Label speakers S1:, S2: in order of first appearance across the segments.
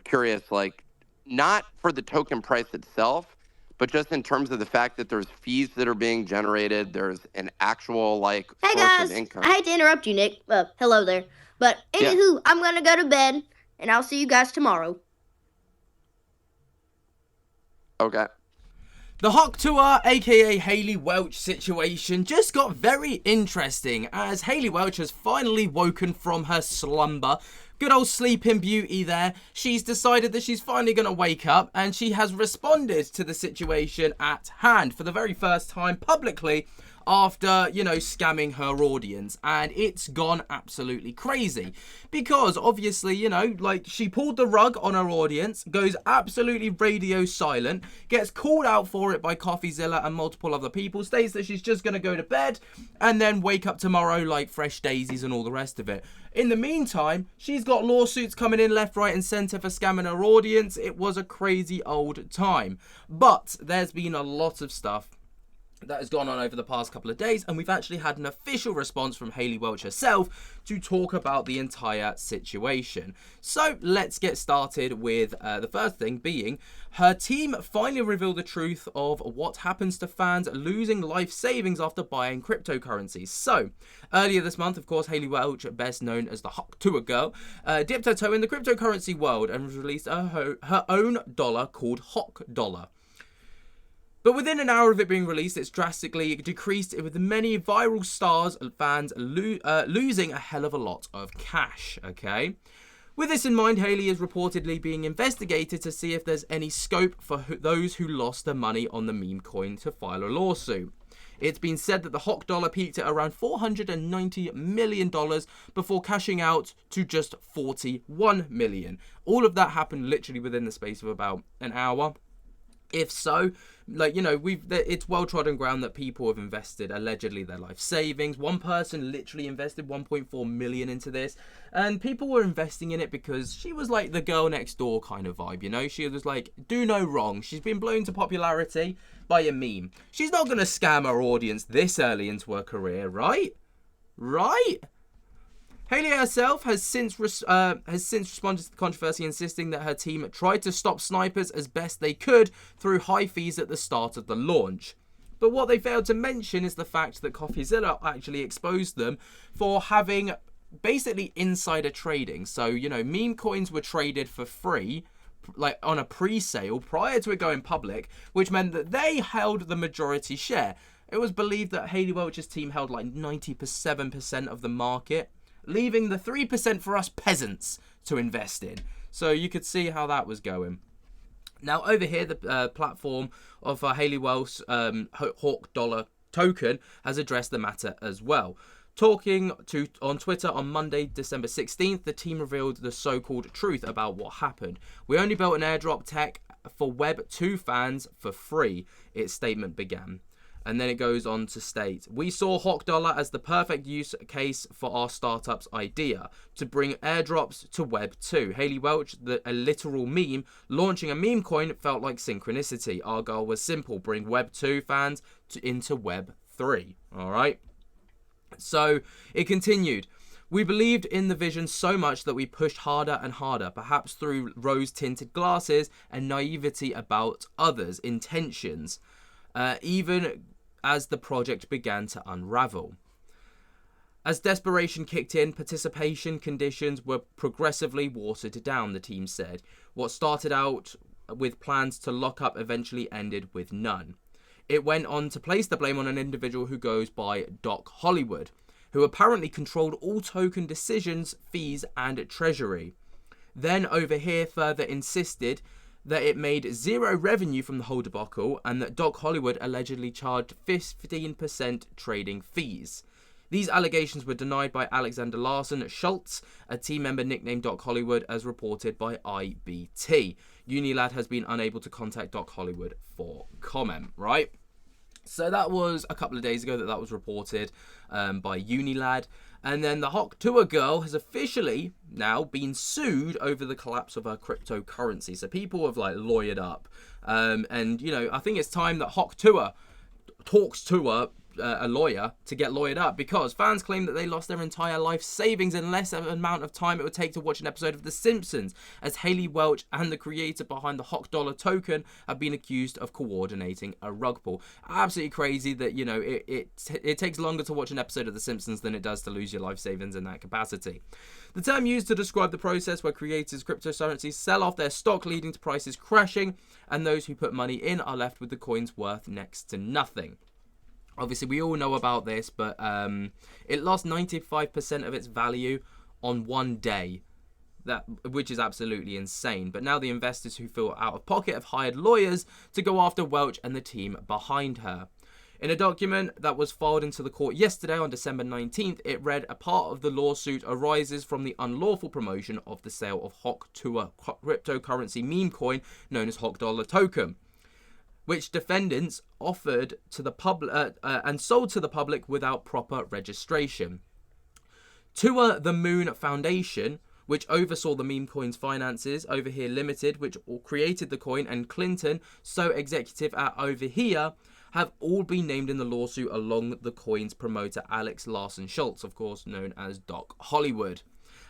S1: curious, like, not for the token price itself, but just in terms of the fact that there's fees that are being generated, there's an actual like
S2: Hey
S1: source of
S2: guys,
S1: income.
S2: I hate to interrupt you, Nick. Hello there. But
S1: Yeah.
S2: anywho, I'm gonna go to bed, and I'll see you guys tomorrow.
S1: Okay.
S3: The Tuah, aka Hayley Welch situation just got very interesting as Hayley Welch has finally woken from her slumber. Good old sleeping beauty there. She's decided that she's finally going to wake up and she has responded to the situation at hand for the very first time publicly after, scamming her audience. And it's gone absolutely crazy because obviously, she pulled the rug on her audience, goes absolutely radio silent, gets called out for it by CoffeeZilla and multiple other people, states that she's just going to go to bed and then wake up tomorrow like fresh daisies and all the rest of it. In the meantime, she's got lawsuits coming in left, right and centre for scamming her audience. It was a crazy old time. But there's been a lot of stuff that has gone on over the past couple of days, and we've actually had an official response from Hayley Welch herself to talk about the entire situation. So let's get started with the first thing being her team finally revealed the truth of what happens to fans losing life savings after buying cryptocurrencies. So earlier this month, of course, Hayley Welch, best known as the Tuah girl, dipped her toe in the cryptocurrency world and released her own dollar called Dollar. But within an hour of it being released, it's drastically decreased, with many viral stars and fans losing a hell of a lot of cash, okay? With this in mind, Hayley is reportedly being investigated to see if there's any scope for those who lost their money on the meme coin to file a lawsuit. It's been said that the Dollar peaked at around $490 million before cashing out to just $41 million. All of that happened literally within the space of about an hour. If so, it's well-trodden ground that people have invested allegedly their life savings. One person literally invested 1.4 million into this, and people were investing in it because she was like the girl next door kind of vibe, She was like, do no wrong. She's been blown to popularity by a meme. She's not going to scam her audience this early into her career, right? Right? Hayley herself has since responded to the controversy, insisting that her team tried to stop snipers as best they could through high fees at the start of the launch. But what they failed to mention is the fact that CoffeeZilla actually exposed them for having basically insider trading. So, meme coins were traded for free, like on a pre-sale prior to it going public, which meant that they held the majority share. It was believed that Hayley Welch's team held like 97% of the market, leaving the 3% for us peasants to invest in. So you could see how that was going. Now over here, the platform of Hayley Welch's Dollar token has addressed the matter as well. Talking on Twitter on Monday, December 16th, the team revealed the so-called truth about what happened. We only built an airdrop tech for Web 2 fans for free, its statement began. And then it goes on to state, we saw Dollar as the perfect use case for our startup's idea to bring airdrops to Web 2. Hayley Welch, a literal meme, launching a meme coin felt like synchronicity. Our goal was simple, bring Web 2 fans into Web 3. All right. So it continued. We believed in the vision so much that we pushed harder and harder, perhaps through rose-tinted glasses and naivety about others' intentions. Even as the project began to unravel. As desperation kicked in, participation conditions were progressively watered down, the team said. What started out with plans to lock up eventually ended with none. It went on to place the blame on an individual who goes by Doc Hollywood, who apparently controlled all token decisions, fees, and treasury. Then over here further insisted that it made zero revenue from the whole debacle and that Doc Hollywood allegedly charged 15% trading fees. These allegations were denied by Alexander Larson Schultz, a team member nicknamed Doc Hollywood, as reported by IBT. Unilad has been unable to contact Doc Hollywood for comment, right? So that was a couple of days ago that was reported by Unilad. And then the Tuah girl has officially now been sued over the collapse of her cryptocurrency. So people have lawyered up. And, I think it's time that Tuah talks to her a lawyer to get lawyered up, because fans claim that they lost their entire life savings in less amount of time it would take to watch an episode of The Simpsons, as Haley Welch and the creator behind the Hock Dollar token have been accused of coordinating a rug pull. Absolutely crazy that, you know, it takes longer to watch an episode of The Simpsons than it does to lose your life savings in that capacity. The term used to describe the process where creators' cryptocurrencies sell off their stock, leading to prices crashing, and those who put money in are left with the coins worth next to nothing. Obviously, we all know about this, but it lost 95% of its value on one day, which is absolutely insane. But now the investors who feel out of pocket have hired lawyers to go after Welch and the team behind her. In a document that was filed into the court yesterday on December 19th, it read, a part of the lawsuit arises from the unlawful promotion of the sale of Hock Tuah cryptocurrency meme coin known as Hock Dollar token, which defendants offered to the public and sold to the public without proper registration. Tuah the Moon Foundation, which oversaw the meme coin's finances, Over Here Limited, which created the coin, and Clinton, so executive at Over Here, have all been named in the lawsuit, along the coin's promoter Alex Larson Schultz, of course known as Doc Hollywood.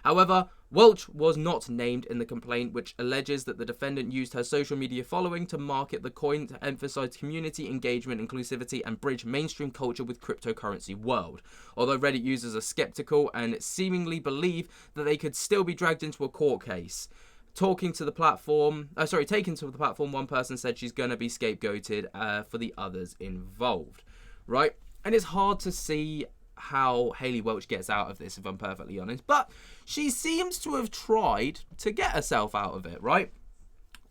S3: However, Welch was not named in the complaint, which alleges that the defendant used her social media following to market the coin to emphasize community engagement, inclusivity, and bridge mainstream culture with cryptocurrency world. Although Reddit users are skeptical and seemingly believe that they could still be dragged into a court case. Taken to the platform, one person said she's going to be scapegoated for the others involved, right? And it's hard to see how Haley Welch gets out of this, if I'm perfectly honest, but she seems to have tried to get herself out of it, right?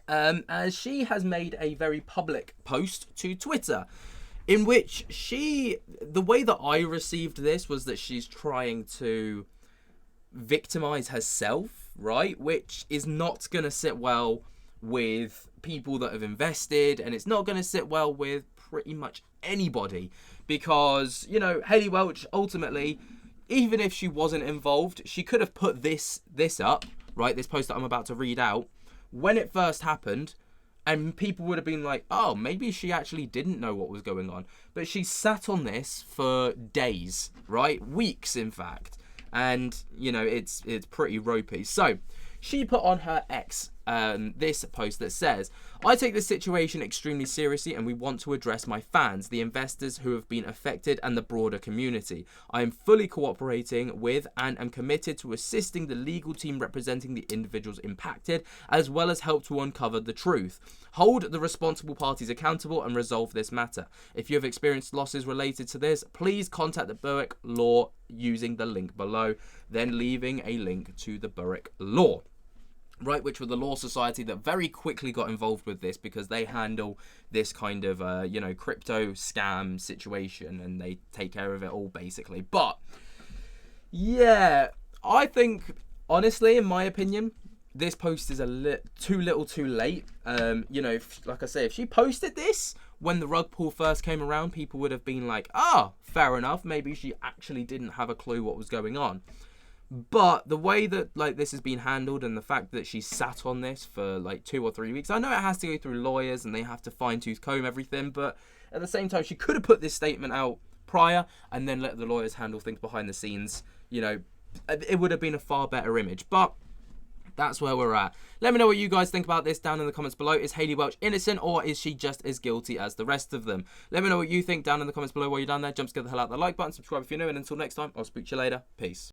S3: As she has made a very public post to Twitter, in which the way that I received this was that she's trying to victimize herself, right? Which is not going to sit well with people that have invested, and it's not going to sit well with pretty much anybody, because, you know, Haley Welch, ultimately, even if she wasn't involved, she could have put this up, right? This post that I'm about to read out, when it first happened, and people would have been like, oh, maybe she actually didn't know what was going on. But she sat on this for days, right? Weeks, in fact. And, you know, it's pretty ropey. So she put on her X this post that says, I take this situation extremely seriously, and we want to address my fans, the investors who have been affected, and the broader community. I am fully cooperating with and am committed to assisting the legal team representing the individuals impacted, as well as help to uncover the truth, hold the responsible parties accountable, and resolve this matter. If you have experienced losses related to this, please contact the Berwick Law using the link below, then leaving a link to the Berwick Law, right, which were the law society that very quickly got involved with this, because they handle this kind of crypto scam situation, and they take care of it all, basically. But yeah, I think, honestly, in my opinion, this post is too little too late. Like I say, if she posted this when the rug pull first came around, people would have been like, fair enough, maybe she actually didn't have a clue what was going on. But the way that this has been handled, and the fact that she sat on this for 2 or 3 weeks, I know it has to go through lawyers and they have to fine-tooth comb everything, but at the same time, she could have put this statement out prior and then let the lawyers handle things behind the scenes. You know, it would have been a far better image. But that's where we're at. Let me know what you guys think about this down in the comments below. Is Haley Welch innocent, or is she just as guilty as the rest of them? Let me know what you think down in the comments below while you're down there. Jump, get the hell out of the like button, subscribe if you're new, and until next time, I'll speak to you later. Peace.